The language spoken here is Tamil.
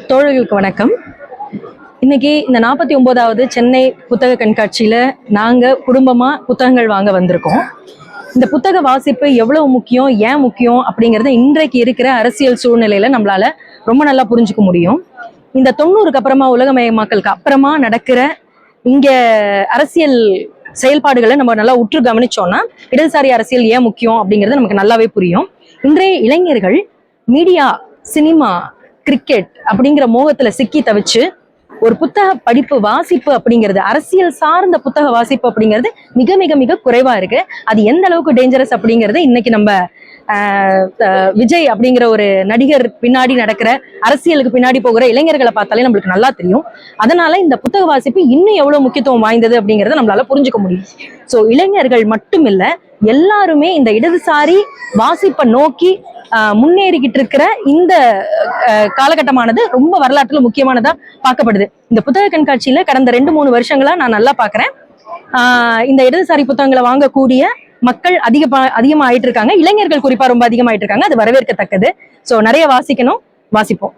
தோழர்களுக்கு வணக்கம். இன்னைக்கு இந்த 49வது சென்னை புத்தக கண்காட்சியில நாங்க குடும்பமா புத்தகங்கள் வாங்க வந்திருக்கோம். இந்த புத்தக வாசிப்பு எவ்வளவு முக்கியம், ஏன் முக்கியம் அப்படிங்கறத இன்றைக்கு இருக்கிற அரசியல் சூழ்நிலையில நம்மளால ரொம்ப நல்லா புரிஞ்சுக்க முடியும். இந்த 90க்கு அப்புறமா உலகமயமாக்கலுக்கு அப்புறமா நடக்கிற இங்க அரசியல் செயல்பாடுகளை நம்ம நல்லா உற்று கவனிச்சோம்னா இடதுசாரி அரசியல் ஏன் முக்கியம் அப்படிங்கிறது நமக்கு நல்லாவே புரியும். இன்றைய இளைஞர்கள் மீடியா, சினிமா, கிரிக்கெட் அப்படிங்கிற மோகத்துல சிக்கி தவிச்சு ஒரு புத்தக படிப்பு வாசிப்பு அப்படிங்கிறது, அரசியல் சார்ந்த புத்தக வாசிப்பு அப்படிங்கிறது மிக மிக மிக குறைவா இருக்கு. அது எந்த அளவுக்கு டேஞ்சரஸ் அப்படிங்கிறது இன்னைக்கு நம்ம விஜய் அப்படிங்கிற ஒரு நடிகர் பின்னாடி நடக்கிற அரசியலுக்கு பின்னாடி போகிற இளைஞர்களை பார்த்தாலே நம்மளுக்கு நல்லா தெரியும். அதனால இந்த புத்தக வாசிப்பு இன்னும் எவ்வளவு முக்கியத்துவம் வாய்ந்தது அப்படிங்கறத நம்மளால புரிஞ்சுக்க முடியும். சோ இளைஞர்கள் மட்டும் இல்ல, எல்லாருமே இந்த இடதுசாரி வாசிப்பை நோக்கி முன்னேறிக்கிட்டு இருக்கிற இந்த காலகட்டமானது ரொம்ப வரலாற்றுல முக்கியமானதா பார்க்கப்படுது. இந்த புத்தக கண்காட்சியில கடந்த 2-3 வருஷங்களா நான் நல்லா பாக்குறேன். இந்த இடதுசாரி புத்தகங்களை வாங்கக்கூடிய மக்கள் அதிகமா ஆயிட்டு இருக்காங்க. இளைஞர்கள் குறிப்பா ரொம்ப அதிகமாயிட்டு இருக்காங்க. அது வரவேற்கத்தக்கது. சோ நிறைய வாசிக்கணும், வாசிப்போம்.